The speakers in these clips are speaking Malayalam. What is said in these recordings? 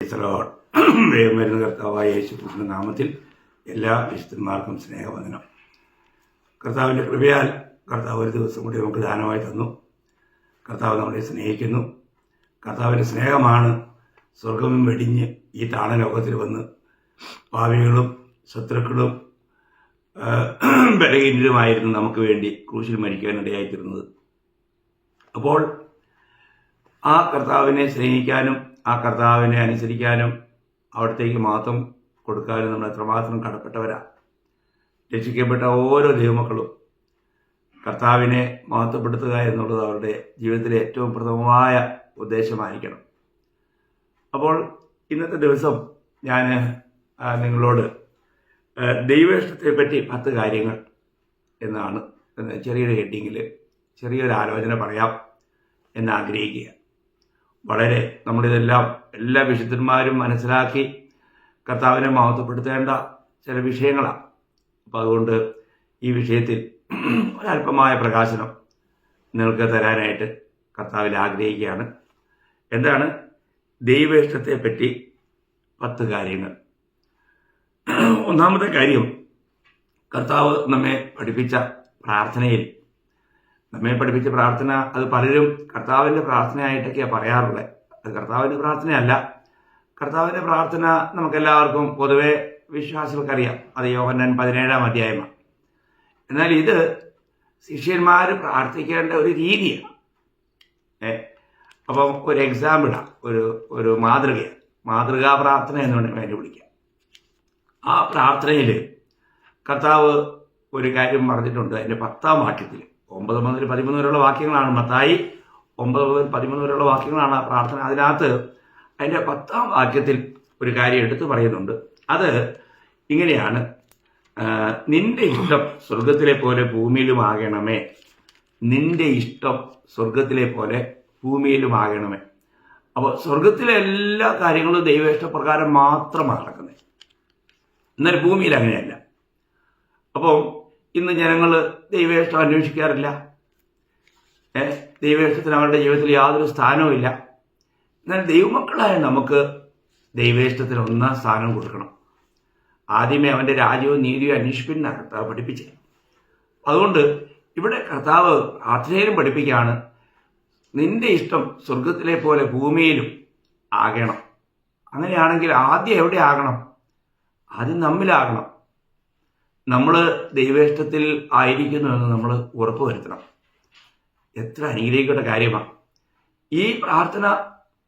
വേഗം വരുന്ന കർത്താവായ യേശുക്രിസ്തുവിന്റെ നാമത്തിൽ എല്ലാ വിശുദ്ധന്മാർക്കും സ്നേഹവന്ദനം. കർത്താവിൻ്റെ കൃപയാൽ കർത്താവ് ഒരു ദിവസം കൂടി നമുക്ക് ദാനമായി തന്നു. കർത്താവ് നമ്മളെ സ്നേഹിക്കുന്നു. കർത്താവിൻ്റെ സ്നേഹമാണ് സ്വർഗവും വെടിഞ്ഞ് ഈ താണലോകത്തിൽ വന്ന് പാപികളും ശത്രുക്കളും ബലഹീനരുമായിരുന്നു നമുക്ക് വേണ്ടി ക്രൂശിൽ മരിക്കാനിടയായിത്തീർന്നത്. അപ്പോൾ ആ കർത്താവിനെ സ്നേഹിക്കാനും ആ കർത്താവിനെ അനുസരിക്കാനും അവിടത്തേക്ക് മാത്രം കൊടുക്കാനും നമ്മൾ എത്രമാത്രം കടപ്പെട്ടവരാണ്. രക്ഷിക്കപ്പെട്ട ഓരോ ദൈവമക്കളും കർത്താവിനെ മഹത്വപ്പെടുത്തുക എന്നുള്ളത് അവരുടെ ജീവിതത്തിലെ ഏറ്റവും പ്രഥമമായ ഉദ്ദേശമായിരിക്കണം. അപ്പോൾ ഇന്നത്തെ ദിവസം ഞാൻ നിങ്ങളോട് ദൈവേഷ്ടത്തെപ്പറ്റി 10 കാര്യങ്ങൾ എന്നാണ് ചെറിയൊരു ഹെഡിങ്ങിൽ ചെറിയൊരു ആലോചന പറയാം എന്നാഗ്രഹിക്കുക. വളരെ നമ്മളിതെല്ലാം എല്ലാ വിശുദ്ധന്മാരും മനസ്സിലാക്കി കർത്താവിനെ മഹത്വപ്പെടുത്തേണ്ട ചില വിഷയങ്ങളാണ്. അപ്പോൾ അതുകൊണ്ട് ഈ വിഷയത്തിൽ ഒരല്പമായ പ്രകാശനം നിങ്ങൾക്ക് തരാനായിട്ട് കർത്താവിൽ ആഗ്രഹിക്കുകയാണ്. എന്താണ് ദൈവേഷ്ടത്തെപ്പറ്റി 10 കാര്യങ്ങൾ? ഒന്നാമത്തെ കാര്യം, കർത്താവ് നമ്മെ പഠിപ്പിച്ച പ്രാർത്ഥനയിൽ നമ്മെ പഠിപ്പിച്ച പ്രാർത്ഥന അത് പലരും കർത്താവിൻ്റെ പ്രാർത്ഥനയായിട്ടൊക്കെയാണ് പറയാറുള്ളത്. അത് കർത്താവിൻ്റെ പ്രാർത്ഥനയല്ല. കർത്താവിൻ്റെ പ്രാർത്ഥന നമുക്കെല്ലാവർക്കും പൊതുവെ വിശ്വാസികൾക്കറിയാം. അത് യോഹന്നാൻ 17-ാം അധ്യായമാണ്. എന്നാൽ ഇത് ശിഷ്യന്മാർ പ്രാർത്ഥിക്കേണ്ട ഒരു രീതിയാണ്. അപ്പം ഒരു എക്സാമ്പിളാണ്, ഒരു മാതൃകാ പ്രാർത്ഥന എന്ന് വേണമെങ്കിൽ അതിനെ വിളിക്കാം. ആ പ്രാർത്ഥനയിൽ കർത്താവ് ഒരു കാര്യം പറഞ്ഞിട്ടുണ്ട്. അതിൻ്റെ 10-ാം വാക്യത്തിൽ 9 മുതൽ 13 വരെയുള്ള വാക്യങ്ങളാണ്. മത്തായി 9 മുതൽ 13 വരെയുള്ള വാക്യങ്ങളാണ് ആ പ്രാർത്ഥന. അതിനകത്ത് അതിൻ്റെ 10-ാം വാക്യത്തിൽ ഒരു കാര്യം എടുത്തു പറയുന്നുണ്ട്. അത് ഇങ്ങനെയാണ്: നിന്റെ ഇഷ്ടം സ്വർഗത്തിലെ പോലെ ഭൂമിയിലുമാകണമേ. നിന്റെ ഇഷ്ടം സ്വർഗത്തിലെ പോലെ ഭൂമിയിലുമാകണമേ. അപ്പോൾ സ്വർഗത്തിലെ എല്ലാ കാര്യങ്ങളും ദൈവേഷ്ടപ്രകാരം മാത്രമാണ് നടക്കുന്നത്. എന്നാൽ ഭൂമിയിൽ അങ്ങനെയല്ല. അപ്പോൾ ഇന്ന് ജനങ്ങൾ ദൈവേഷ്ടം അന്വേഷിക്കാറില്ല. ദൈവേഷ്ടത്തിന് അവരുടെ ജീവിതത്തിൽ യാതൊരു സ്ഥാനവുമില്ല. എന്നാൽ ദൈവമക്കളായ നമുക്ക് ദൈവേഷ്ടത്തിന് 1-ാം സ്ഥാനം കൊടുക്കണം. ആദ്യമേ അവൻ്റെ രാജ്യവും നീതിയും അന്വേഷിപ്പിന്നാണ് കർത്താവ് പഠിപ്പിച്ചത്. അതുകൊണ്ട് ഇവിടെ കർത്താവ് പ്രാർത്ഥനയിലും പഠിപ്പിക്കുകയാണ്, നിന്റെ ഇഷ്ടം സ്വർഗത്തിലെ പോലെ ഭൂമിയിലും ആകണം. അങ്ങനെയാണെങ്കിൽ ആദ്യം എവിടെ ആകണം? ആദ്യം നമ്മിലാകണം. നമ്മൾ ദൈവേഷ്ടത്തിൽ ആയിരിക്കുന്നു എന്ന് നമ്മൾ ഉറപ്പുവരുത്തണം. എത്ര അനുഗ്രഹിക്കേണ്ട കാര്യമാണ്! ഈ പ്രാർത്ഥന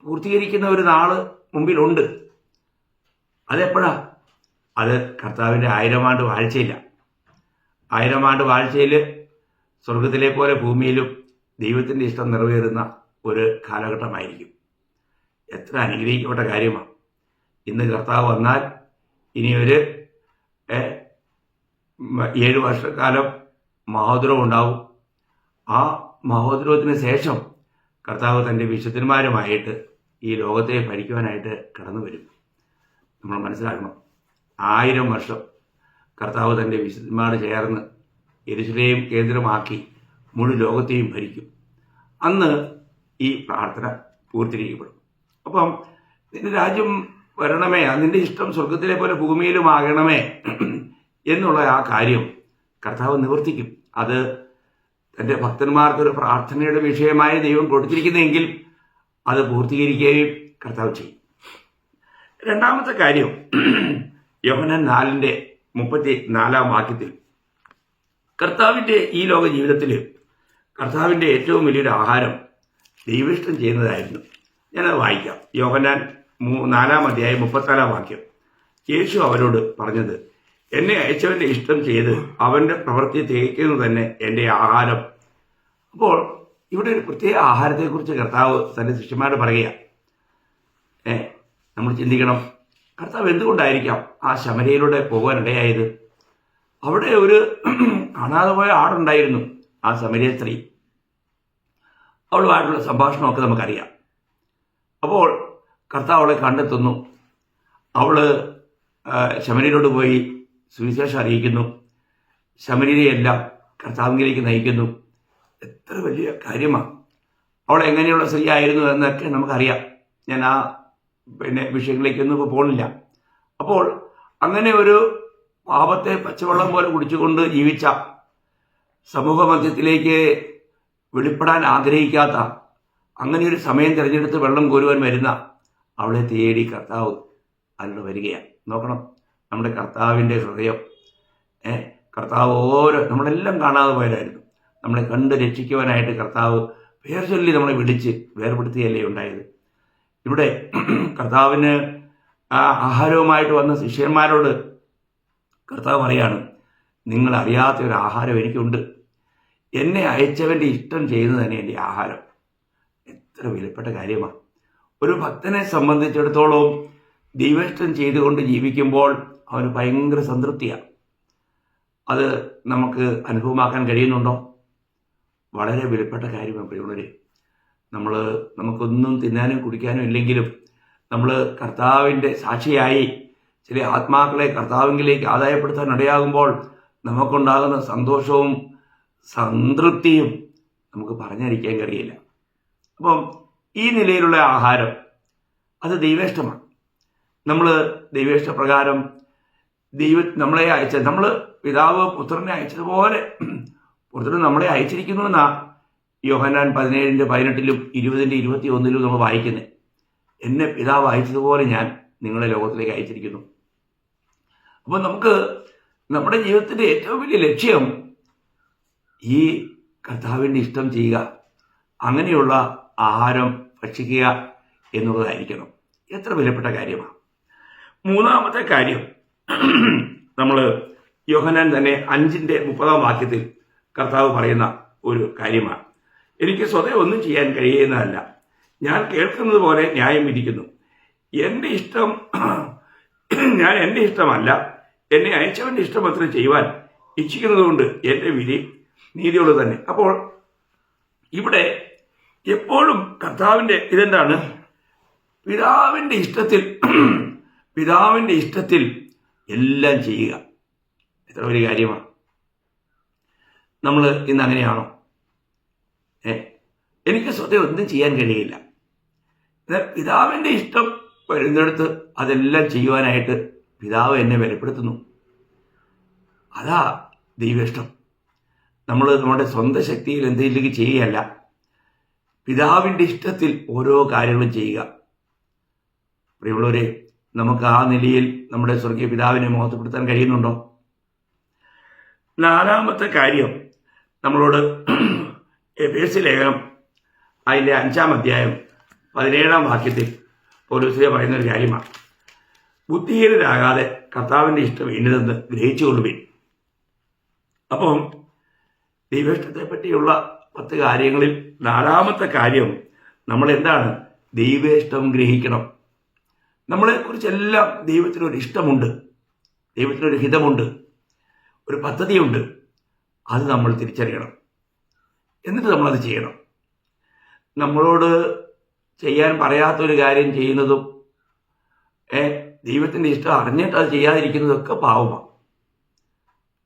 പൂർത്തീകരിക്കുന്ന ഒരു നാള് മുമ്പിലുണ്ട്. അതെപ്പോഴാ? അത് കർത്താവിൻ്റെ 1000 ആണ്ട് വാഴ്ചയില്ല. 1000 ആണ്ട് വാഴ്ചയിൽ സ്വർഗത്തിലെ പോലെ ഭൂമിയിലും ദൈവത്തിൻ്റെ ഇഷ്ടം നിറവേറുന്ന ഒരു കാലഘട്ടമായിരിക്കും. എത്ര അനുഗ്രഹിക്കപ്പെട്ട കാര്യമാണ്! ഇന്ന് കർത്താവ് വന്നാൽ ഇനി ഒരു 7 വർഷക്കാലം മഹോദരവും ഉണ്ടാവും. ആ മഹോദരത്തിന് ശേഷം കർത്താവ് തൻ്റെ വിശുദ്ധന്മാരുമായിട്ട് ഈ ലോകത്തെ ഭരിക്കുവാനായിട്ട് കടന്നു വരും. നമ്മൾ മനസ്സിലാക്കണം, 1000 വർഷം കർത്താവ് തൻ്റെ വിശുദ്ധന്മാർ ചേർന്ന് യെരൂശലേം കേന്ദ്രമാക്കി മുഴു ലോകത്തെയും ഭരിക്കും. അന്ന് ഈ പ്രാർത്ഥന പൂർത്തീകരിക്കപ്പെടും. അപ്പം നിന്റെ രാജ്യം വരണമേ, നിന്റെ ഇഷ്ടം സ്വർഗത്തിലെ പോലെ ഭൂമിയിലും ആകണമേ എന്നുള്ള ആ കാര്യം കർത്താവ് നിവർത്തിക്കും. അത് തൻ്റെ ഭക്തന്മാർക്കൊരു പ്രാർത്ഥനയുടെ വിഷയമായി ദൈവം കൊടുത്തിരിക്കുന്നെങ്കിൽ അത് പൂർത്തീകരിക്കുകയും കർത്താവ് ചെയ്യും. രണ്ടാമത്തെ കാര്യം, യോഹന്നാൻ 4:34 വാക്യത്തിൽ കർത്താവിൻ്റെ ഈ ലോക ജീവിതത്തിൽ കർത്താവിൻ്റെ ഏറ്റവും വലിയൊരു ആഹാരം ദൈവേഷ്ടം ചെയ്യുന്നതായിരുന്നു. ഞാനത് വായിക്കാം. യോഹന്നാൻ 4-ാം അധ്യായം 34-ാം വാക്യം. യേശു അവരോട് പറഞ്ഞത്, എന്നെ അയച്ചവൻ്റെ ഇഷ്ടം ചെയ്ത് അവൻ്റെ പ്രവൃത്തി തികയ്ക്കുന്നത് തന്നെ എൻ്റെ ആഹാരം. അപ്പോൾ ഇവിടെ ഒരു പ്രത്യേക ആഹാരത്തെക്കുറിച്ച് കർത്താവ് തൻ്റെ ശിഷ്യന്മാരോട് പറയുക. നമ്മൾ ചിന്തിക്കണം, കർത്താവ് എന്തുകൊണ്ടായിരിക്കാം ആ ശമര്യയിലൂടെ പോകാനിടയായത്? അവിടെ ഒരു കാണാതെ പോയ ആടുണ്ടായിരുന്നു, ആ ശമര്യ സ്ത്രീ. അവളുമായിട്ടുള്ള സംഭാഷണമൊക്കെ നമുക്കറിയാം. അപ്പോൾ കർത്താവ് അവളെ കണ്ടെത്തുന്നു. അവൾ ശമര്യരോട് പോയി സുവിശേഷം അറിയിക്കുന്നു. ശമര്യരെയെല്ലാം കർത്താവിലേക്ക് നയിക്കുന്നു. എത്ര വലിയ കാര്യമാണ്! അവൾ എങ്ങനെയുള്ള സ്ത്രീ ആയിരുന്നു എന്നൊക്കെ നമുക്കറിയാം. ഞാൻ ആ വിഷയങ്ങളിലേക്കൊന്നും ഇപ്പോൾ പോണില്ല. അപ്പോൾ അങ്ങനെ ഒരു പാപത്തെ പച്ചവെള്ളം പോലെ കുടിച്ചുകൊണ്ട് ജീവിച്ച സമൂഹ മധ്യത്തിലേക്ക് വെളിപ്പെടാൻ ആഗ്രഹിക്കാത്ത, അങ്ങനെ ഒരു സമയം തിരഞ്ഞെടുത്ത് വെള്ളം കോരുവാൻ വരുന്ന അവളെ തേടി കർത്താവ് അതിനോട് വരികയാണ്. നോക്കണം നമ്മുടെ കർത്താവിൻ്റെ ഹൃദയം. കർത്താവ് നമ്മളെല്ലാം കാണാതെ പോയതായിരുന്നു. നമ്മളെ കണ്ട് രക്ഷിക്കുവാനായിട്ട് കർത്താവ് പേർ ചൊല്ലി നമ്മളെ വിളിച്ച് വേർപെടുത്തിയല്ലേ ഉണ്ടായത്. ഇവിടെ കർത്താവിന് ആഹാരവുമായിട്ട് വന്ന ശിഷ്യന്മാരോട് കർത്താവ് പറയാണ്, നിങ്ങൾ അറിയാത്ത ഒരു ആഹാരം എനിക്കുണ്ട്. എന്നെ അയച്ചവൻ്റെ ഇഷ്ടം ചെയ്യുന്നത് തന്നെ എൻ്റെ ആഹാരം. എത്ര വിലപ്പെട്ട കാര്യമാണ്. ഒരു ഭക്തനെ സംബന്ധിച്ചിടത്തോളം ദൈവേഷ്ടം ചെയ്തുകൊണ്ട് ജീവിക്കുമ്പോൾ അവന് ഭയങ്കര സംതൃപ്തിയാണ്. അത് നമുക്ക് അനുഭവമാക്കാൻ കഴിയുന്നുണ്ടോ? വളരെ വിലപ്പെട്ട കാര്യമാണ് പ്രിയമുള്ളവരെ. നമുക്കൊന്നും തിന്നാനും കുടിക്കാനും ഇല്ലെങ്കിലും നമ്മൾ കർത്താവിൻ്റെ സാക്ഷിയായി ചില ആത്മാക്കളെ കർത്താവിലേക്ക് ആദായപ്പെടുത്താൻ ഇടയാകുമ്പോൾ നമുക്കുണ്ടാകുന്ന സന്തോഷവും സംതൃപ്തിയും നമുക്ക് പറഞ്ഞറിയിക്കാൻ കഴിയില്ല. അപ്പം ഈ നിലയിലുള്ള ആഹാരം അത് ദൈവേഷ്ടമാണ്. നമ്മൾ ദൈവേഷ്ടപ്രകാരം നമ്മളെ നമ്മൾ പിതാവ് പുത്രനെ അയച്ചതുപോലെ പുത്രൻ നമ്മളെ അയച്ചിരിക്കുന്നു എന്നാ യോഹന്നാൻ 17:18 20:21 നമ്മൾ വായിക്കുന്നത്. എന്നെ പിതാവ് അയച്ചതുപോലെ ഞാൻ നിങ്ങളെ ലോകത്തിലേക്ക് അയച്ചിരിക്കുന്നു. അപ്പോൾ നമുക്ക് നമ്മുടെ ജീവിതത്തിൻ്റെ ഏറ്റവും വലിയ ലക്ഷ്യം ഈ കർത്താവിൻ്റെ ഇഷ്ടം ചെയ്യുക, അങ്ങനെയുള്ള ആഹാരം ഭക്ഷിക്കുക എന്നുള്ളതായിരിക്കണം. എത്ര വിലപ്പെട്ട കാര്യമാണ്. മൂന്നാമത്തെ കാര്യം നമ്മൾ യോഹന്നാൻ തന്നെ 5:30 വാക്യത്തിൽ കർത്താവ് പറയുന്ന ഒരു കാര്യമാണ്. എനിക്ക് സ്വതവേ ഒന്നും ചെയ്യാൻ കഴിയുന്നതല്ല, ഞാൻ കേൾക്കുന്നത് പോലെ ന്യായം വിധിക്കുന്നു. എൻ്റെ ഇഷ്ടമല്ല, എന്നെ അയച്ചവൻ്റെ ഇഷ്ടം അത്ര ചെയ്യുവാൻ ഇച്ഛിക്കുന്നതുകൊണ്ട് എൻ്റെ വിധി നീതിയുള്ളത് തന്നെ. അപ്പോൾ ഇവിടെ എപ്പോഴും കർത്താവിൻ്റെ ഇതെന്താണ്? പിതാവിൻ്റെ ഇഷ്ടത്തിൽ എല്ലാം ചെയ്യുക. എത്ര വലിയ കാര്യമാണ്. നമ്മൾ ഇന്ന് അങ്ങനെയാണോ? എനിക്ക് സ്വതവേ ഒന്നും ചെയ്യാൻ കഴിയില്ല, എന്നാൽ പിതാവിൻ്റെ ഇഷ്ടം വരുന്നിടത്ത് അതെല്ലാം ചെയ്യുവാനായിട്ട് പിതാവ് എന്നെ ബലപ്പെടുത്തുന്നു. അതാ ദൈവേഷ്ടം. നമ്മൾ നമ്മുടെ സ്വന്തം ശക്തിയിൽ എന്തെങ്കിലും ചെയ്യുകയല്ല, പിതാവിൻ്റെ ഇഷ്ടത്തിൽ ഓരോ കാര്യങ്ങളും ചെയ്യുക. പ്രിയമുള്ളവരെ, നമുക്ക് ആ നിലയിൽ നമ്മുടെ സ്വർഗീയ പിതാവിനെ മഹത്വപ്പെടുത്താൻ കഴിയുന്നുണ്ടോ? നാലാമത്തെ കാര്യം നമ്മളോട് എഫേസ്യ ലേഖനം അതിൻ്റെ 5-ാം അധ്യായം 17-ാം വാക്യത്തിൽ പൗലോസ് പറയുന്ന ഒരു കാര്യമാണ്. ബുദ്ധിഹീനരാകാതെ കർത്താവിൻ്റെ ഇഷ്ടം ഇന്നതെന്ന് ഗ്രഹിച്ചുകൊള്ളുവിൻ. അപ്പം ദൈവേഷ്ടത്തെ പറ്റിയുള്ള 10 കാര്യങ്ങളിൽ 4-ാമത്തെ കാര്യം നമ്മൾ എന്താണ്? ദൈവേഷ്ടം ഗ്രഹിക്കണം. നമ്മളെക്കുറിച്ചെല്ലാം ദൈവത്തിനൊരു ഇഷ്ടമുണ്ട്, ദൈവത്തിനൊരു ഹിതമുണ്ട്, ഒരു പദ്ധതിയുണ്ട്. അത് നമ്മൾ തിരിച്ചറിയണം. എന്നിട്ട് നമ്മളത് ചെയ്യണം. നമ്മളോട് ചെയ്യാൻ പറയാത്തൊരു കാര്യം ചെയ്യുന്നതും ദൈവത്തിൻ്റെ ഇഷ്ടം അറിഞ്ഞിട്ട് അത് ചെയ്യാതിരിക്കുന്നതൊക്കെ പാവമാണ്.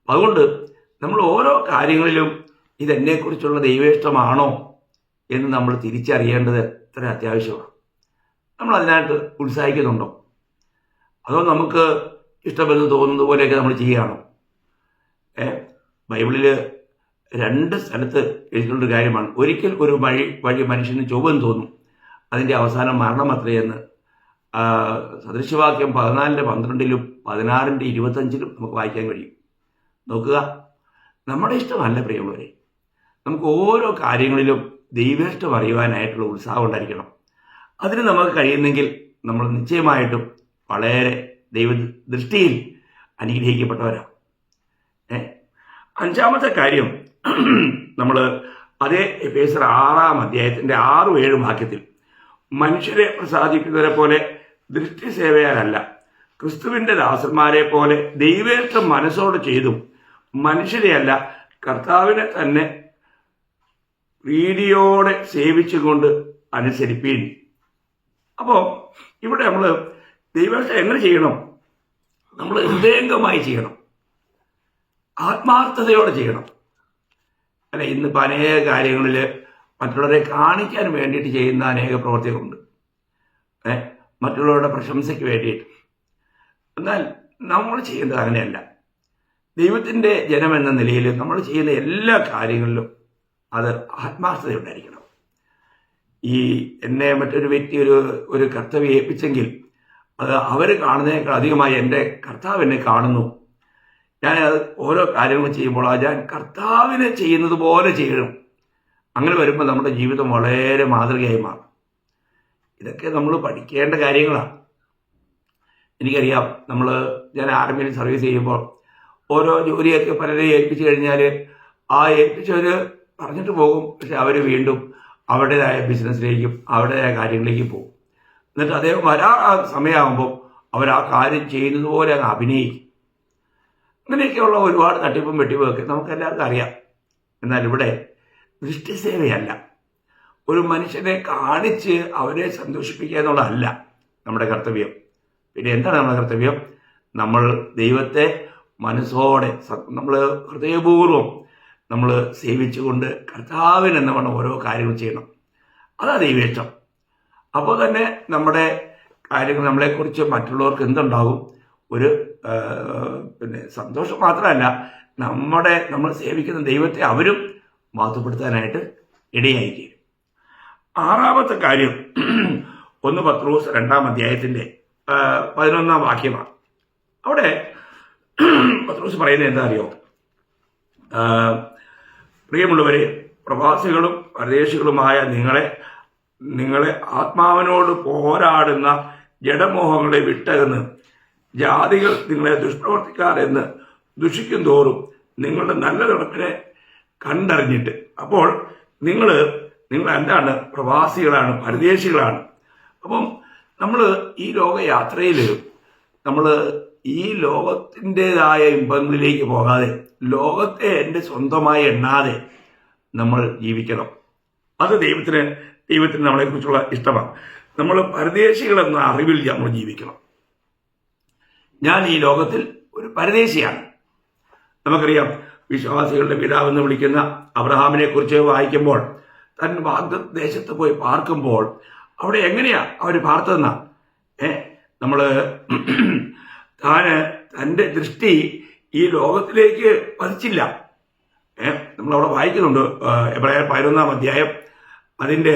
അതുകൊണ്ട് നമ്മൾ ഓരോ കാര്യങ്ങളിലും ഇതെന്നെക്കുറിച്ചുള്ള ദൈവേഷ്ടമാണോ എന്ന് നമ്മൾ തിരിച്ചറിയേണ്ടത് എത്ര അത്യാവശ്യമാണ്. നമ്മൾ അതിനായിട്ട് ഉത്സാഹിക്കുന്നുണ്ടോ? അതോ നമുക്ക് ഇഷ്ടമെന്ന് തോന്നുന്നത് പോലെയൊക്കെ നമ്മൾ ചെയ്യുകയാണോ? ബൈബിളിൽ 2 സ്ഥലത്ത് എഴുതിയിട്ടുള്ളൊരു കാര്യമാണ്. ഒരിക്കൽ ഒരു വഴി മനുഷ്യന് ചൊവ്വെന്ന് തോന്നും, അതിൻ്റെ അവസാനം മരണം അത്രയെന്ന് സദൃശവാക്യം 14:12 16:25 നമുക്ക് വായിക്കാൻ കഴിയും. നോക്കുക, നമ്മുടെ ഇഷ്ടമല്ല പ്രിയമുള്ളവരെ. നമുക്ക് ഓരോ കാര്യങ്ങളിലും ദൈവേഷ്ടം അറിയുവാനായിട്ടുള്ള ഉത്സാഹം ഉണ്ടായിരിക്കണം. അതിന് നമുക്ക് കഴിയുന്നെങ്കിൽ നമ്മൾ നിശ്ചയമായിട്ടും വളരെ ദൈവദൃഷ്ടിയിൽ അനുഗ്രഹിക്കപ്പെട്ടവരാണ്. 5-ാമത്തെ കാര്യം നമ്മൾ അതേ എഫേസ്യർ 6-ാം അധ്യായത്തിൻ്റെ 6-7 വാക്യത്തിൽ മനുഷ്യരെ പ്രസാദിക്കുന്നവരെ പോലെ ദൃഷ്ടി സേവയാലല്ല, ക്രിസ്തുവിൻ്റെ ദാസന്മാരെ പോലെ ദൈവേഷ്ടം മനസ്സോട് ചെയ്തും മനുഷ്യരെയല്ല കർത്താവിനെ തന്നെ പ്രീതിയോടെ സേവിച്ചുകൊണ്ട് അനുസരിപ്പീൻ. അപ്പോൾ ഇവിടെ നമ്മൾ ദൈവേഷ്ടം എങ്ങനെ ചെയ്യണം? നമ്മൾ ഹൃദയംഗമായി ചെയ്യണം, ആത്മാർത്ഥതയോടെ ചെയ്യണം. അല്ല, ഇന്നിപ്പോൾ അനേക കാര്യങ്ങളിൽ മറ്റുള്ളവരെ കാണിക്കാൻ വേണ്ടിയിട്ട് ചെയ്യുന്ന അനേക പ്രവർത്തികളുണ്ട്. മറ്റുള്ളവരുടെ പ്രശംസയ്ക്ക് വേണ്ടിയിട്ട്. എന്നാൽ നമ്മൾ ചെയ്യുന്നത് അങ്ങനെയല്ല. ദൈവത്തിൻ്റെ ജനമെന്ന നിലയിൽ നമ്മൾ ചെയ്യുന്ന എല്ലാ കാര്യങ്ങളിലും അത് ആത്മാർത്ഥതയുണ്ടായിരിക്കണം. എന്നെ മറ്റൊരു വ്യക്തി ഒരു കർത്തവ്യം ഏൽപ്പിച്ചെങ്കിൽ അത് അവർ കാണുന്നതിനേക്കാൾ അധികമായി എൻ്റെ കർത്താവ് എന്നെ കാണുന്നു. ഞാൻ ഓരോ കാര്യങ്ങൾ ചെയ്യുമ്പോൾ ഞാൻ കർത്താവിനെ ചെയ്യുന്നത് പോലെ ചെയ്യണം. അങ്ങനെ വരുമ്പോൾ നമ്മുടെ ജീവിതം വളരെ മാതൃകയായി മാറും. ഇതൊക്കെ നമ്മൾ പഠിക്കേണ്ട കാര്യങ്ങളാണ്. എനിക്കറിയാം, ഞാൻ ആർമിയിൽ സർവീസ് ചെയ്യുമ്പോൾ ഓരോ ജോലിയൊക്കെ പലരെ ഏൽപ്പിച്ചു കഴിഞ്ഞാൽ ആ ഏൽപ്പിച്ചവർ പറഞ്ഞിട്ട് പോകും. പക്ഷെ അവർ വീണ്ടും അവരുടേതായ ബിസിനസ്സിലേക്കും അവരുടേതായ കാര്യങ്ങളിലേക്കും പോകും. എന്നിട്ട് അദ്ദേഹം സമയമാകുമ്പോൾ അവർ ആ കാര്യം ചെയ്യുന്നത് പോലെ അങ്ങ് അഭിനയിക്കും. അങ്ങനെയൊക്കെയുള്ള ഒരുപാട് തട്ടിപ്പും വെട്ടിപ്പും ഒക്കെ നമുക്കെല്ലാവർക്കും അറിയാം. എന്നാൽ ഇവിടെ ദൃഷ്ടിസേവയല്ല, ഒരു മനുഷ്യനെ കാണിച്ച് അവരെ സന്തോഷിപ്പിക്കുക എന്നുള്ളതല്ല നമ്മുടെ കർത്തവ്യം. പിന്നെ എന്താണ് നമ്മുടെ കർത്തവ്യം? നമ്മൾ ദൈവത്തെ മനസ്സോടെ നമ്മൾ ഹൃദയപൂർവ്വം നമ്മൾ സേവിച്ചുകൊണ്ട് കർത്താവിന് എന്നവണ്ണം ഓരോ കാര്യങ്ങൾ ചെയ്യണം. അതാ ദൈവേഷ്ടം. അപ്പോൾ തന്നെ നമ്മുടെ കാര്യങ്ങൾ നമ്മളെക്കുറിച്ച് മറ്റുള്ളവർക്ക് എന്തുണ്ടാകും? ഒരു സന്തോഷം മാത്രമല്ല, നമ്മൾ സേവിക്കുന്ന ദൈവത്തെ അവരും മഹത്വപ്പെടുത്താനായിട്ട് ഇടയായിത്തീരും. ആറാമത്തെ കാര്യം 1 പത്രോസ് 2-ാം അധ്യായത്തിൻ്റെ 11-ാം വാക്യമാണ്. അവിടെ പത്രോസ് പറയുന്നത് എന്താ അറിയോ? പ്രിയമുള്ളവരെ, പ്രവാസികളും പരദേശികളുമായ നിങ്ങളെ ആത്മാവിനോട് പോരാടുന്ന ജഡമോഹങ്ങളെ വിട്ടകന്ന് ജാതികൾ നിങ്ങളെ ദുഷ്പ്രവർത്തിക്കാരെന്ന് ദുഷിക്കും തോറും നിങ്ങളുടെ നല്ല നടപ്പിനെ കണ്ടറിഞ്ഞിട്ട്. അപ്പോൾ നിങ്ങൾ എന്താണ്? പ്രവാസികളാണ്, പരദേശികളാണ്. അപ്പം നമ്മൾ ഈ ലോകയാത്രയിൽ നമ്മൾ ഈ ലോകത്തിൻ്റെതായ ഇമ്പങ്ങളിലേക്ക് പോകാതെ ലോകത്തെ എൻ്റെ സ്വന്തമായി എണ്ണാതെ നമ്മൾ ജീവിക്കണം. അത് ദൈവത്തിന് നമ്മളെക്കുറിച്ചുള്ള ഇഷ്ടമാണ്. നമ്മൾ പരദേശികളെന്ന അറിവിൽ നമ്മൾ ജീവിക്കണം. ഞാൻ ഈ ലോകത്തിൽ ഒരു പരദേശിയാണ്. നമുക്കറിയാം, വിശ്വാസികളുടെ പിതാവെന്ന് വിളിക്കുന്ന അബ്രഹാമിനെ കുറിച്ച് വായിക്കുമ്പോൾ തൻ വാഗ്ദത്ത ദേശത്ത് പോയി പാർക്കുമ്പോൾ അവിടെ എങ്ങനെയാ അവർ പാർത്തതെന്ന തൻ്റെ ദൃഷ്ടി ഈ ലോകത്തിലേക്ക് പതിച്ചില്ല. നമ്മളവിടെ വായിക്കുന്നുണ്ട്, എബ്രായർ 11-ാം അധ്യായം അതിൻ്റെ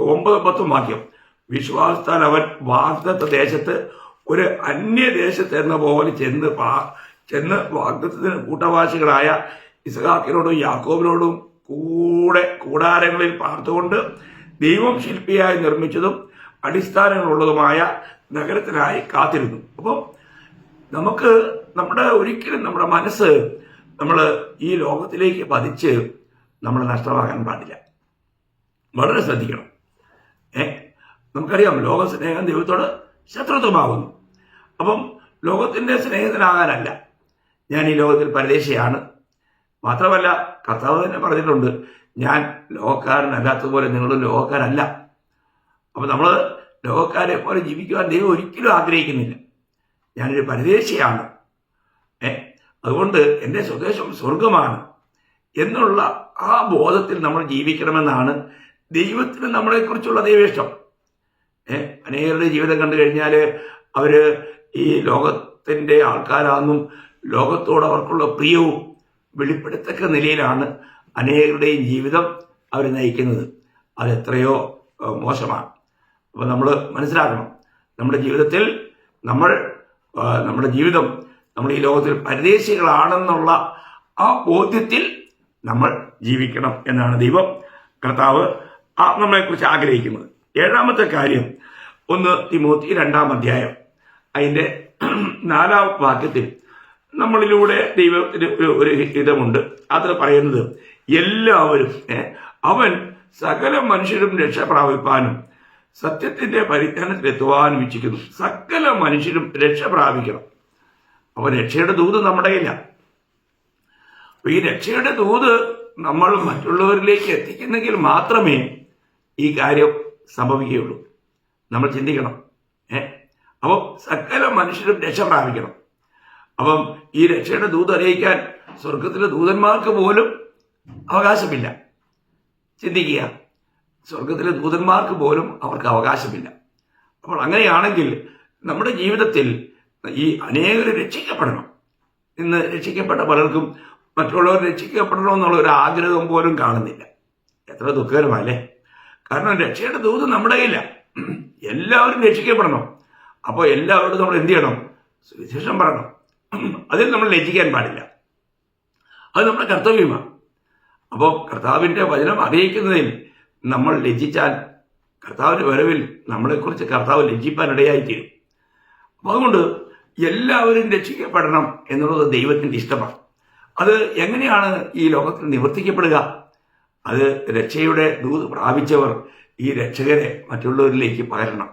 9-10 വാക്യം. വിശ്വാസത്താൽ അവൻ വാഗ്ദത്ത ദേശത്ത് ഒരു അന്യദേശത്ത് എന്ന പോലെ ചെന്ന് വാഗ്ദത്തത്തിന് കൂട്ടവാസികളായ ഇസ്ഹാക്കിനോടും യാക്കോബിനോടും കൂടാരങ്ങളിൽ പാർത്തുകൊണ്ട് ദൈവം ശില്പിയായി നിർമ്മിച്ചതും അടിസ്ഥാനങ്ങളുള്ളതുമായ നഗരത്തിനായി കാത്തിരുന്നു. അപ്പം ഒരിക്കലും നമ്മുടെ മനസ്സ് നമ്മൾ ഈ ലോകത്തിലേക്ക് പതിച്ച് നമ്മൾ നഷ്ടമാകാൻ പാടില്ല. വളരെ ശ്രദ്ധിക്കണം. നമുക്കറിയാം, ലോക സ്നേഹം ദൈവത്തോട് ശത്രുത്വമാകുന്നു. അപ്പം ലോകത്തിൻ്റെ സ്നേഹത്തിനാകാനല്ല ഞാൻ ഈ ലോകത്തിൽ പരദേശിയാണ്. മാത്രമല്ല, കർത്താവ് തന്നെ പറഞ്ഞിട്ടുണ്ട്, ഞാൻ ലോകക്കാരനല്ലാത്തതുപോലെ നിങ്ങളും ലോകക്കാരല്ല. അപ്പം നമ്മൾ ലോകക്കാരെ പോലെ ജീവിക്കുവാൻ ദൈവം ഒരിക്കലും ആഗ്രഹിക്കുന്നില്ല. ഞാനൊരു പരദേശിയാണ്. അതുകൊണ്ട് എൻ്റെ സ്വദേശം സ്വർഗമാണ് എന്നുള്ള ആ ബോധത്തിൽ നമ്മൾ ജീവിക്കണമെന്നാണ് ദൈവത്തിന് നമ്മളെക്കുറിച്ചുള്ള ദൈവേഷ്ടം. അനേകരുടെ ജീവിതം കണ്ടു കഴിഞ്ഞാൽ അവർ ഈ ലോകത്തിൻ്റെ ആൾക്കാരാണെന്നും ലോകത്തോട് അവർക്കുള്ള പ്രിയവും വെളിപ്പെടുത്തക്ക നിലയിലാണ് അനേകരുടെയും ജീവിതം അവർ നയിക്കുന്നത്. അതെത്രയോ മോശമാണ്. അപ്പോൾ നമ്മൾ മനസ്സിലാക്കണം, നമ്മുടെ ജീവിതത്തിൽ നമ്മുടെ ജീവിതം നമ്മൾ ഈ ലോകത്തിൽ പരദേശികളാണെന്നുള്ള ആ ബോധ്യത്തിൽ നമ്മൾ ജീവിക്കണം എന്നാണ് ദൈവം കർത്താവ് നമ്മളെക്കുറിച്ച് ആഗ്രഹിക്കുന്നത്. 7-ാമത്തെ കാര്യം 1 തിമോത്തി 2-ാം അധ്യായം അതിൻ്റെ 4-ാം വാക്യത്തിൽ നമ്മളിലൂടെ ദൈവത്തിന് ഒരു ഹിതമുണ്ട്. അത് പറയുന്നത് എല്ലാവരും അവൻ സകല മനുഷ്യരും രക്ഷ പ്രാപിപ്പാനും സത്യത്തിന്റെ പരിജ്ഞാനത്തിലെത്തുവാനും ഇച്ഛിക്കുന്നു. സകല മനുഷ്യരും രക്ഷ പ്രാപിക്കണം. അപ്പൊ രക്ഷയുടെ ദൂത് നമ്മുടെ കയ്യിലാണ്. അപ്പൊ ഈ രക്ഷയുടെ ദൂത് നമ്മൾ മറ്റുള്ളവരിലേക്ക് എത്തിക്കുന്നെങ്കിൽ മാത്രമേ ഈ കാര്യം സംഭവിക്കുകയുള്ളൂ. നമ്മൾ ചിന്തിക്കണം. അപ്പം സകല മനുഷ്യരും രക്ഷ പ്രാപിക്കണം. അപ്പം ഈ രക്ഷയുടെ ദൂത് അറിയിക്കാൻ സ്വർഗത്തിലെ ദൂതന്മാർക്ക് പോലും അവകാശമില്ല. ചിന്തിക്കുക, സ്വർഗത്തിലെ ദൂതന്മാർക്ക് പോലും അവർക്ക് അവകാശമില്ല. അപ്പോൾ അങ്ങനെയാണെങ്കിൽ നമ്മുടെ ജീവിതത്തിൽ ഈ അനേകർ രക്ഷിക്കപ്പെടണം. ഇന്ന് രക്ഷിക്കപ്പെട്ട പലർക്കും മറ്റുള്ളവർ രക്ഷിക്കപ്പെടണമെന്നുള്ള ഒരു ആഗ്രഹം പോലും കാണുന്നില്ല. എത്ര ദുഃഖകരമല്ലേ? കാരണം രക്ഷയുടെ ദൂത് നമ്മുടെ കയ്യില്ല. എല്ലാവരും രക്ഷിക്കപ്പെടണം. അപ്പോൾ എല്ലാവരോടും നമ്മൾ എന്ത് ചെയ്യണം? സുവിശേഷം പറയണം. അതിൽ നമ്മൾ ലജ്ജിക്കാൻ പാടില്ല. അത് നമ്മുടെ കർത്തവ്യമാണ്. അപ്പോൾ കർത്താവിൻ്റെ വചനം അറിയിക്കുന്നതിൽ നമ്മൾ ലജ്ജിച്ചാൽ കർത്താവിൻ്റെ വരവിൽ നമ്മളെക്കുറിച്ച് കർത്താവ് ലജ്ജിപ്പാനിടയായിത്തീരും. അപ്പോൾ അതുകൊണ്ട് എല്ലാവരും രക്ഷിക്കപ്പെടണം എന്നുള്ളത് ദൈവത്തിൻ്റെ ഇഷ്ടമാണ്. അത് എങ്ങനെയാണ് ഈ ലോകത്തിൽ നിവർത്തിക്കപ്പെടുക? അത് രക്ഷയുടെ ദൂത് പ്രാപിച്ചവർ ഈ രക്ഷകരെ മറ്റുള്ളവരിലേക്ക് പകരണം.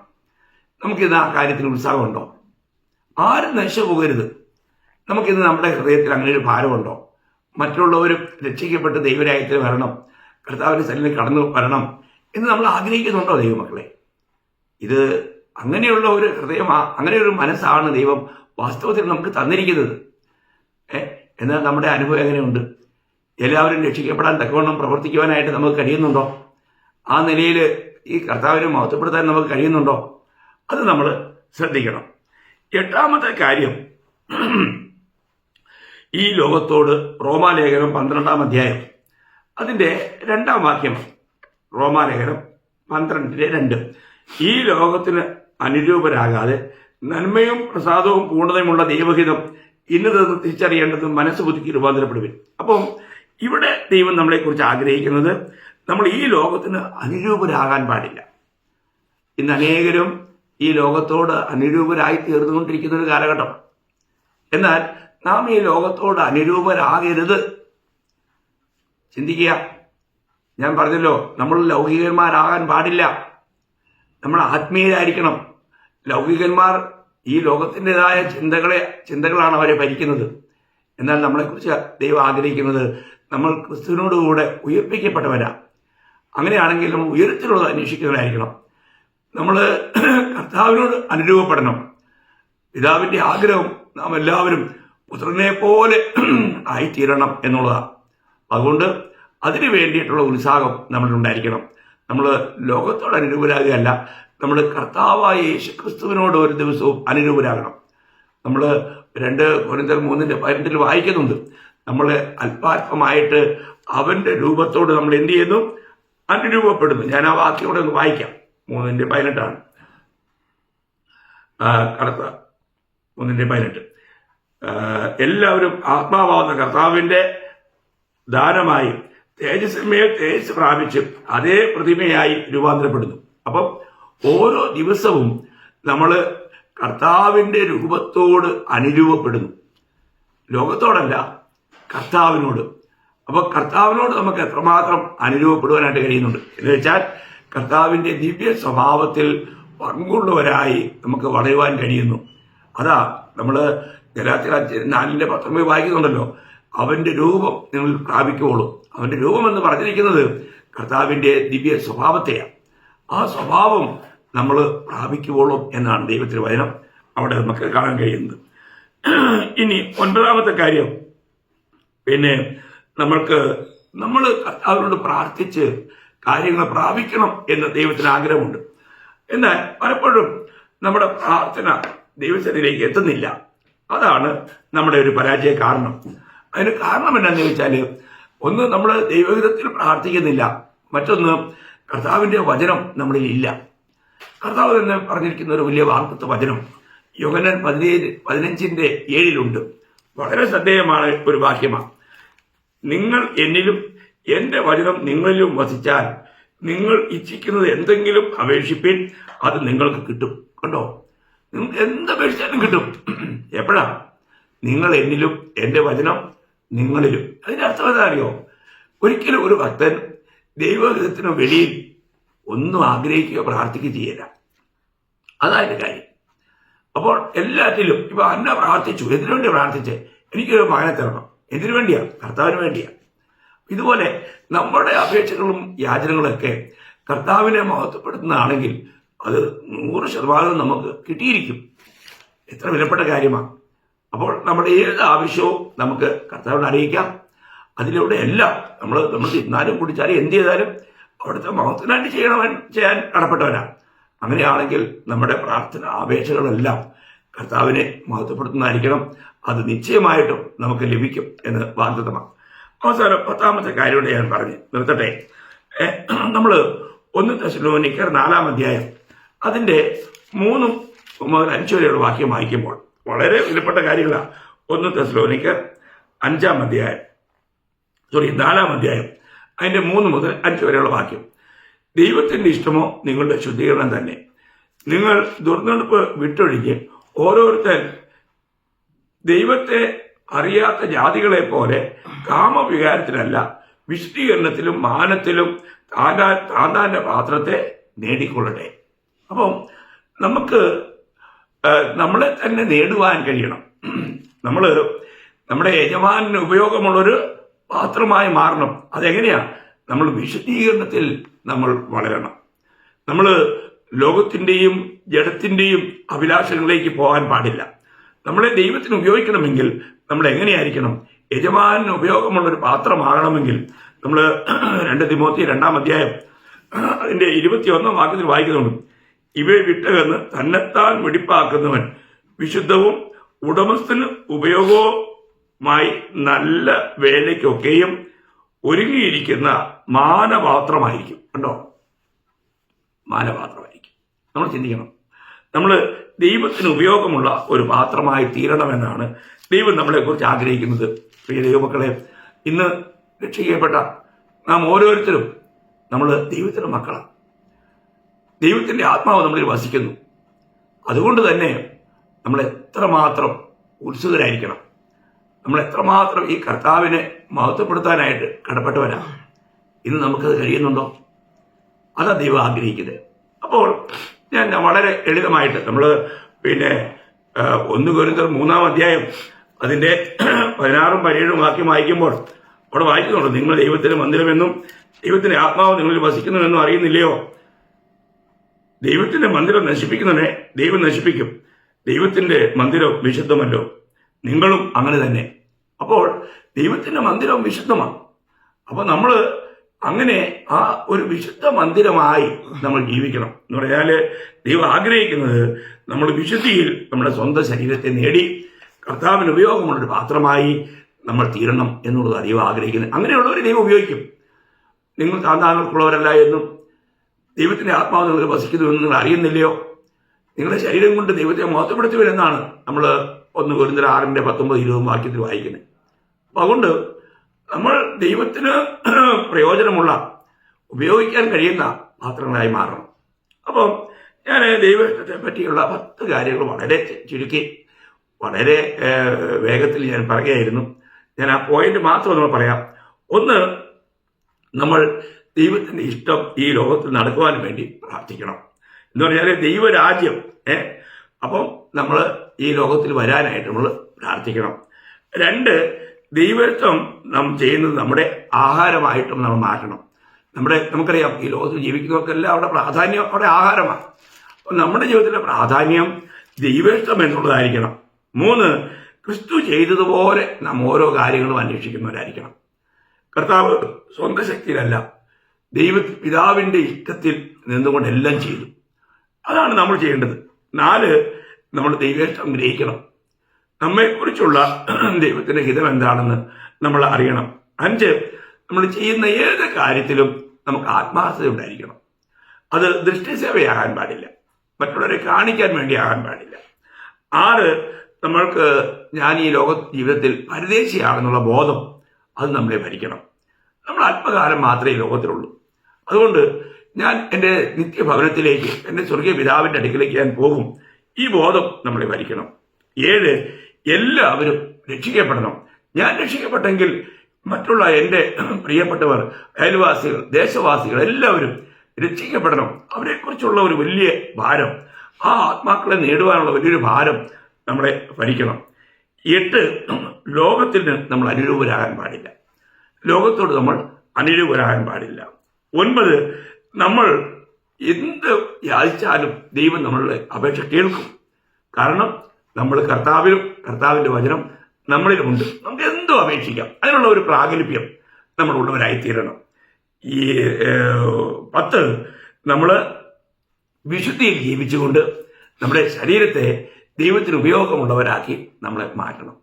നമുക്കിന്ന് ആ കാര്യത്തിൽ ഉത്സാഹമുണ്ടോ? ആരും നശിച്ചു പോകരുത്. നമുക്കിന്ന് നമ്മുടെ ഹൃദയത്തിൽ അങ്ങനെ ഒരു ഭാരമുണ്ടോ? മറ്റുള്ളവരും രക്ഷിക്കപ്പെട്ട് ദൈവരായത്തിൽ വരണം, കർത്താവിൻ്റെ സന്നിധിയിൽ കടന്നു വരണം എന്ന് നമ്മൾ ആഗ്രഹിക്കുന്നുണ്ടോ ദൈവമക്കളെ? ഇത് അങ്ങനെയുള്ള ഒരു അങ്ങനെ ഒരു മനസ്സാണ് ദൈവം വാസ്തവത്തിൽ നമുക്ക് തന്നിരിക്കുന്നത്. എന്നാൽ നമ്മുടെ അനുഭവം എങ്ങനെയുണ്ട്? എല്ലാവരും രക്ഷിക്കപ്പെടാൻ തക്കവണ്ണം പ്രവർത്തിക്കുവാനായിട്ട് നമുക്ക് കഴിയുന്നുണ്ടോ? ആ നിലയിൽ ഈ കർത്താവിനെ മഹത്വപ്പെടുത്താൻ നമുക്ക് കഴിയുന്നുണ്ടോ? അത് നമ്മൾ ശ്രദ്ധിക്കണം. 8ാമത്തെ കാര്യം, ഈ ലോകത്തോട് റോമാലേഖനം 12-ാം അധ്യായം അതിൻ്റെ 2-ാം വാക്യം. റോമാലേഖനം 12:2. ഈ ലോകത്തിന് അനുരൂപരാകാതെ നന്മയും പ്രസാദവും പൂർണ്ണതയുമുള്ള ദൈവഹിതം ഇന്നതെന്ന് തിരിച്ചറിയേണ്ടതും മനസ്സ് പുതുക്കി രൂപാന്തരപ്പെടുവിൻ. അപ്പം ഇവിടെ ദൈവം നമ്മളെക്കുറിച്ച് ആഗ്രഹിക്കുന്നത് നമ്മൾ ഈ ലോകത്തിന് അനുരൂപരാകാൻ പാടില്ല. ഇന്ന് അനേകരും ഈ ലോകത്തോട് അനുരൂപരായി തീർന്നുകൊണ്ടിരിക്കുന്ന ഒരു കാലഘട്ടം. എന്നാൽ നാം ഈ ലോകത്തോട് അനുരൂപരാകരുത്. ചിന്തിക്കുക. ഞാൻ പറഞ്ഞല്ലോ, നമ്മൾ ലൗകികന്മാരാകാൻ പാടില്ല. നമ്മൾ ആത്മീയരായിരിക്കണം. ലൗകികന്മാർ ഈ ലോകത്തിൻ്റെതായ ചിന്തകളാണ് അവരെ ഭരിക്കുന്നത്. എന്നാൽ നമ്മളെക്കുറിച്ച് ദൈവം ആഗ്രഹിക്കുന്നത് നമ്മൾ ക്രിസ്തുവിനോടുകൂടെ ഉയർപ്പിക്കപ്പെട്ടവരാ. അങ്ങനെയാണെങ്കിൽ നമ്മൾ ഉയരത്തിലുള്ളത് അന്വേഷിക്കുന്നവരായിരിക്കണം. നമ്മൾ കർത്താവിനോട് അനുരൂപപ്പെടണം. പിതാവിൻ്റെ ആഗ്രഹം നാം എല്ലാവരും പുത്രനെ പോലെ ആയിത്തീരണം എന്നുള്ളതാണ്. അതുകൊണ്ട് അതിനു വേണ്ടിയിട്ടുള്ള ഉത്സാഹം നമ്മളിലുണ്ടായിരിക്കണം. നമ്മൾ ലോകത്തോട് അനുരൂപരാകുകയല്ല, നമ്മൾ കർത്താവായ യേശുക്രിസ്തുവിനോട് ഒരു ദിവസവും അനുരൂപരാകണം. നമ്മൾ 2 കൊരിന്ത്യർ 3:18 വായിക്കുന്നുണ്ട്. നമ്മൾ അല്പാൽപമായിട്ട് അവൻ്റെ രൂപത്തോട് നമ്മൾ എന്ത് ചെയ്യുന്നു? അനുരൂപപ്പെടുന്നു. ഞാൻ ആ വാക്യോടെ ഒന്ന് വായിക്കാം. 3:18 കടത്ത 3:18. എല്ലാവരും ആത്മാവാകുന്ന കർത്താവിൻ്റെ ദാനമായി തേജസ്സിന്മേൽ തേജസ് പ്രാപിച്ച് അതേ പ്രതിമയായി രൂപാന്തരപ്പെടുന്നു. അപ്പം ഓരോ ദിവസവും നമ്മൾ കർത്താവിൻ്റെ രൂപത്തോട് അനുരൂപപ്പെടുന്നു. ലോകത്തോടല്ല, കർത്താവിനോട്. അപ്പോൾ കർത്താവിനോട് നമുക്ക് എത്രമാത്രം അനുരൂപപ്പെടുവാനായിട്ട് കഴിയുന്നുണ്ട് എന്ന് വെച്ചാൽ കർത്താവിൻ്റെ ദിവ്യ സ്വഭാവത്തിൽ പങ്കുള്ളവരായി നമുക്ക് വളരുവാൻ കഴിയുന്നു. അതാ നമ്മൾ ഗലാത്യർ 4:19 വായിക്കുന്നുണ്ടല്ലോ, അവൻ്റെ രൂപം നിങ്ങൾ പ്രാപിക്കുകയുള്ളൂ. അവൻ്റെ രൂപം എന്ന് പറഞ്ഞിരിക്കുന്നത് കർത്താവിൻ്റെ ദിവ്യ സ്വഭാവത്തെയാണ്. ആ സ്വഭാവം നമ്മൾ പ്രാപിക്കുകയുള്ളൂ എന്നാണ് ദൈവത്തിൻ്റെ വചനം അവിടെ നമുക്ക് കാണാൻ കഴിയുന്നത്. ഇനി 9ാമത്തെ കാര്യം, പിന്നെ നമ്മൾ കർത്താവിനോട് പ്രാർത്ഥിച്ച് കാര്യങ്ങൾ പ്രാപിക്കണം എന്ന് ദൈവത്തിന് ആഗ്രഹമുണ്ട്. എന്നാൽ പലപ്പോഴും നമ്മുടെ പ്രാർത്ഥന ദൈവസന്നിധിയിലേക്ക് എത്തുന്നില്ല. അതാണ് നമ്മുടെ ഒരു പരാജയ കാരണം. അതിന് കാരണം എന്താണെന്ന് ചോദിച്ചാൽ, ഒന്ന്, നമ്മൾ ദൈവഹിതത്തിൽ പ്രാർത്ഥിക്കുന്നില്ല. മറ്റൊന്ന്, കർത്താവിൻ്റെ വചനം നമ്മളിൽ ഇല്ല. കർത്താവ് തന്നെ പറഞ്ഞിരിക്കുന്ന ഒരു വലിയ വാഗ്ദത്ത വചനം യോഹന്നാൻ 15:7 വളരെ ശ്രദ്ധേയമായ ഒരു വാക്യമാണ്. നിങ്ങൾ എന്നിലും എൻ്റെ വചനം നിങ്ങളിലും വസിച്ചാൽ നിങ്ങൾ ഇച്ഛിക്കുന്നത് എന്തെങ്കിലും അപേക്ഷിപ്പിൻ, അത് നിങ്ങൾക്ക് കിട്ടും. കണ്ടോ? നിങ്ങൾക്ക് എന്തപേക്ഷിച്ചാലും കിട്ടും. എപ്പോഴാ? നിങ്ങൾ എന്നിലും എൻ്റെ വചനം നിങ്ങളിലും. അതിൻ്റെ അർത്ഥം എന്താ അറിയോ? ഒരിക്കലും ഒരു ഭക്തൻ ദൈവഹിതത്തിന് വെളിയിൽ ഒന്നും ആഗ്രഹിക്കുകയോ പ്രാർത്ഥിക്കുകയോ ചെയ്യില്ല. അതായത് കാര്യം. അപ്പോൾ എല്ലാറ്റിലും ഇപ്പൊ അന്ന പ്രാർത്ഥിച്ചു, എന്തിനു വേണ്ടി പ്രാർത്ഥിച്ചേ? എനിക്കൊരു മകനെ തരണം. എന്തിനു വേണ്ടിയാ? കർത്താവിന് വേണ്ടിയാ. ഇതുപോലെ നമ്മുടെ അപേക്ഷകളും യാചനകളൊക്കെ കർത്താവിനെ മഹത്വപ്പെടുത്തുന്നതാണെങ്കിൽ അത് 100% നമുക്ക് കിട്ടിയിരിക്കും. എത്ര വിലപ്പെട്ട കാര്യമാണ്. അപ്പോൾ നമ്മുടെ ഏത് ആവശ്യവും നമുക്ക് കർത്താവിനെ അറിയിക്കാം. അതിലൂടെ എല്ലാം നമ്മൾ തിന്നാലും കുടിച്ചാലും എന്ത് ചെയ്താലും അവിടുത്തെ മഹത്വനായിട്ട് ചെയ്യാൻ കടപ്പെട്ടവരാണ്. അങ്ങനെയാണെങ്കിൽ നമ്മുടെ പ്രാർത്ഥന അപേക്ഷകളെല്ലാം കർത്താവിനെ മഹത്വപ്പെടുത്തുന്നതായിരിക്കണം. അത് നിശ്ചയമായിട്ടും നമുക്ക് ലഭിക്കും എന്ന് വാഗ്ദത്തമാണ്. അവസാനം 10ാമത്തെ കാര്യം കൊണ്ട് ഞാൻ പറഞ്ഞ് നിർത്തട്ടെ. നമ്മൾ 1 തെസ്സലോനിക്കർ 4-ാം അധ്യായം അതിൻ്റെ 3 മുതൽ 5 വരെയുള്ള വാക്യം വായിക്കുമ്പോൾ വളരെ വിലപ്പെട്ട കാര്യങ്ങളാണ്. 1 തെസ്സലോനിക്കർ 4-ാം അധ്യായം അതിൻ്റെ 3 മുതൽ 5 വരെയുള്ള വാക്യം. ദൈവത്തിൻ്റെ ഇഷ്ടമോ നിങ്ങളുടെ ശുദ്ധീകരണം തന്നെ. നിങ്ങൾ ദുർനടപ്പ് വിട്ടൊഴിഞ്ഞ് ഓരോരുത്തർ ദൈവത്തെ അറിയാത്ത ജാതികളെ പോലെ കാമവികാരത്തിലല്ല വിശുദ്ധീകരണത്തിലും മാനത്തിലും താന്താന്റെ പാത്രത്തെ നേടിക്കൊള്ളട്ടെ. അപ്പം നമുക്ക് നമ്മളെ തന്നെ നേടുവാൻ കഴിയണം. നമ്മൾ നമ്മുടെ യജമാനന് ഉപയോഗമുള്ളൊരു പാത്രമായി മാറണം. അതെങ്ങനെയാ? നമ്മൾ വിശുദ്ധീകരണത്തിൽ നമ്മൾ വളരണം. നമ്മൾ ലോകത്തിൻ്റെയും ജഡത്തിൻ്റെയും അഭിലാഷങ്ങളിലേക്ക് പോകാൻ പാടില്ല. നമ്മളെ ദൈവത്തിന് ഉപയോഗിക്കണമെങ്കിൽ നമ്മൾ എങ്ങനെയായിരിക്കണം? യജമാനന് ഉപയോഗമുള്ളൊരു പാത്രമാകണമെങ്കിൽ നമ്മൾ 2 തിമോത്തി 2-ാം അധ്യായം അതിൻ്റെ 21-ാം വാക്യത്തിൽ വായിക്കുന്നുണ്ട്. ഇവയെ വിട്ടകന്ന് തന്നെത്താൻ വെടിപ്പാക്കുന്നവൻ വിശുദ്ധവും ഉടമസ്ഥന് ഉപയോഗവുമായി നല്ല വേലയ്ക്കൊക്കെയും ഒരുങ്ങിയിരിക്കുന്ന മാനപാത്രമായിരിക്കും. കണ്ടോ? മാനപാത്രമായിരിക്കും. നമ്മൾ ചിന്തിക്കണം. നമ്മൾ ദൈവത്തിന് ഉപയോഗമുള്ള ഒരു പാത്രമായി തീരണമെന്നാണ് ദൈവം നമ്മളെക്കുറിച്ച് ആഗ്രഹിക്കുന്നത്. പ്രിയ ദൈവമക്കളെ, ഇന്ന് രക്ഷിക്കപ്പെട്ട നാം ഓരോരുത്തരും നമ്മൾ ദൈവത്തിൻ്റെ മക്കളാണ്. ദൈവത്തിൻ്റെ ആത്മാവ് നമ്മളിൽ വസിക്കുന്നു. അതുകൊണ്ട് തന്നെ നമ്മൾ എത്രമാത്രം ഉത്സുകരായിരിക്കണം. നമ്മൾ എത്രമാത്രം ഈ കർത്താവിനെ മഹത്വപ്പെടുത്താനായിട്ട് കടപ്പെട്ടവരാണ്. ഇന്ന് നമുക്കത് കഴിയുന്നുണ്ടോ? അതാ ദൈവം ആഗ്രഹിക്കുന്നത്. അപ്പോൾ ഞാൻ വളരെ ലളിതമായിട്ട് നമ്മൾ 1 കൊരിന്ത്യർ 3-ാം അധ്യായം അതിൻ്റെ 16-ഉം 17-ഉം വാക്യം വായിക്കുമ്പോൾ അവിടെ വായിക്കുന്നുണ്ട്. നിങ്ങൾ ദൈവത്തിന്റെ മന്ദിരമെന്നും ദൈവത്തിന്റെ ആത്മാവ് നിങ്ങളിൽ വസിക്കുന്നുവെന്നും അറിയുന്നില്ലയോ? ദൈവത്തിന്റെ മന്ദിരം നശിപ്പിക്കുന്നതിനെ ദൈവം നശിപ്പിക്കും. ദൈവത്തിന്റെ മന്ദിരം വിശുദ്ധമല്ലോ, നിങ്ങളും അങ്ങനെ തന്നെ. അപ്പോൾ ദൈവത്തിന്റെ മന്ദിരം വിശുദ്ധമാണ്. അപ്പോൾ നമ്മൾ അങ്ങനെ ആ ഒരു വിശുദ്ധ മന്ദിരമായി നമ്മൾ ജീവിക്കണം. എന്ന് പറഞ്ഞാൽ ദൈവം ആഗ്രഹിക്കുന്നത് നമ്മൾ വിശുദ്ധിയിൽ നമ്മുടെ സ്വന്തം ശരീരത്തെ നേടി കർത്താവിന് ഉപയോഗമുള്ളൊരു പാത്രമായി നമ്മൾ തീരണം എന്നുള്ളത് ദൈവം ആഗ്രഹിക്കുന്നത്. അങ്ങനെയുള്ളവരെ ദൈവം ഉപയോഗിക്കും. നിങ്ങൾ താന്താങ്ങൾക്കുള്ളവരല്ല എന്നും ദൈവത്തിന്റെ ആത്മാവ് നിങ്ങൾ വസിക്കുന്നുവെന്ന് നിങ്ങൾ അറിയുന്നില്ലയോ? നിങ്ങളുടെ ശരീരം കൊണ്ട് ദൈവത്തെ മഹത്വപ്പെടുത്തുവരെന്നാണ് നമ്മൾ 1 കൊരിന്ത്യർ 6-ന്റെ 19-20 വാക്യത്തിൽ വായിക്കുന്നത്. അപ്പം അതുകൊണ്ട് നമ്മൾ ദൈവത്തിന് പ്രയോജനമുള്ള ഉപയോഗിക്കാൻ കഴിയുന്ന പാത്രങ്ങളായി മാറണം. അപ്പം ഞാൻ ദൈവത്തെ പറ്റിയുള്ള 10 കാര്യങ്ങൾ വളരെ ചുരുക്കി വളരെ വേഗത്തിൽ ഞാൻ പറയുകയായിരുന്നു. ഞാൻ ആ പോയിന്റ് മാത്രം നമ്മൾ പറയാം. ഒന്ന്, നമ്മൾ ദൈവത്തിന്റെ ഇഷ്ടം ഈ ലോകത്തിൽ നടക്കുവാൻ വേണ്ടി പ്രാർത്ഥിക്കണം. എന്ന് പറഞ്ഞാൽ ദൈവരാജ്യം അപ്പം നമ്മൾ ഈ ലോകത്തിൽ വരാനായിട്ട് നമ്മൾ പ്രാർത്ഥിക്കണം. 2, ദൈവത്വം നാം ചെയ്യുന്നത് നമ്മുടെ ആഹാരമായിട്ടും നമ്മൾ മാറ്റണം. നമുക്കറിയാം ഈ ലോകത്തിൽ ജീവിക്കുന്നവർക്കെല്ലാം അവിടെ പ്രാധാന്യം അവിടെ ആഹാരമാണ്. അപ്പം നമ്മുടെ ജീവിതത്തിലെ പ്രാധാന്യം ദൈവത്വം എന്നുള്ളതായിരിക്കണം. 3, ക്രിസ്തു ചെയ്തതുപോലെ നാം ഓരോ കാര്യങ്ങളും അന്വേഷിക്കുന്നവരായിരിക്കണം. കർത്താവ് സ്വന്തം ശക്തിയിലല്ല, പിതാവിന്റെ ഇഷ്ടത്തിൽ നിന്നുകൊണ്ട് എല്ലാം ചെയ്തു. അതാണ് നമ്മൾ ചെയ്യേണ്ടത്. 4, നമ്മൾ ദൈവേഷ്ടം ഗ്രഹിക്കണം. നമ്മെക്കുറിച്ചുള്ള ദൈവത്തിന്റെ ഹിതം എന്താണെന്ന് നമ്മൾ അറിയണം. 5, നമ്മൾ ചെയ്യുന്ന ഏത് കാര്യത്തിലും നമുക്ക് ആത്മാർത്ഥത ഉണ്ടായിരിക്കണം. അത് ദൃഷ്ടിസേവയാകാൻ പാടില്ല, മറ്റുള്ളവരെ കാണിക്കാൻ വേണ്ടി ആകാൻ പാടില്ല. 6, നമ്മൾക്ക് ഞാൻ ഈ ജീവിതത്തിൽ പരദേശിയാണെന്നുള്ള ബോധം അത് നമ്മളെ ഭരിക്കണം. നമ്മൾ അല്പകാലം മാത്രമേ ഈ ലോകത്തിലുള്ളൂ. അതുകൊണ്ട് ഞാൻ എൻ്റെ നിത്യഭവനത്തിലേക്ക്, എൻ്റെ സ്വർഗീയ പിതാവിൻ്റെ അടുക്കിലേക്ക് ഞാൻ പോകും. ഈ ബോധം നമ്മളെ ഭരിക്കണം. 7, എല്ലാവരും രക്ഷിക്കപ്പെടണം. ഞാൻ രക്ഷിക്കപ്പെട്ടെങ്കിൽ മറ്റുള്ള എൻ്റെ പ്രിയപ്പെട്ടവർ, അയൽവാസികൾ, ദേശവാസികൾ എല്ലാവരും രക്ഷിക്കപ്പെടണം. അവരെക്കുറിച്ചുള്ള ഒരു വലിയ ഭാരം, ആ ആത്മാക്കളെ നേടുവാനുള്ള വലിയൊരു ഭാരം നമ്മളെ ഭരിക്കണം. 8, ലോകത്തിന് നമ്മൾ അനുരൂപരാകാൻ പാടില്ല. ലോകത്തോട് നമ്മൾ അനുരൂപരാകാൻ പാടില്ല. 9, നമ്മൾ എന്ത് യാചിച്ചാലും ദൈവം നമ്മളുടെ അപേക്ഷ കേൾക്കും. കാരണം നമ്മൾ കർത്താവിലും കർത്താവിന്റെ വചനം നമ്മളിലുമുണ്ട്. നമുക്ക് എന്തോ അപേക്ഷിക്കാം. അതിനുള്ള ഒരു പ്രാഗൽഭ്യം നമ്മളുള്ളവരായിത്തീരണം. ഈ 10 നമ്മൾ വിശുദ്ധിയിൽ ജീവിച്ചുകൊണ്ട് നമ്മുടെ ശരീരത്തെ ദൈവത്തിന് ഉപയോഗമുള്ളവരാക്കി നമ്മളെ മാറ്റണം.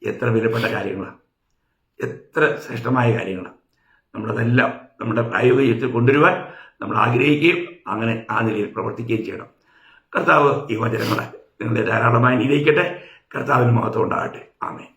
എത്ര വിലപ്പെട്ട കാര്യങ്ങളാണ്, എത്ര ശ്രേഷ്ഠമായ കാര്യങ്ങളാണ്. നമ്മളതെല്ലാം നമ്മുടെ പ്രായോഗിക ജീവിതത്തിൽ കൊണ്ടുവരുവാൻ നമ്മൾ ആഗ്രഹിക്കുകയും അങ്ങനെ ആ നിലയിൽ പ്രവർത്തിക്കുകയും ചെയ്യണം. കർത്താവ് ഈ വചനങ്ങളെ നിങ്ങളെ ധാരാളമായി നിരീക്ഷിക്കട്ടെ. കർത്താവിന് മഹത്വം ഉണ്ടാകട്ടെ. ആമേൻ.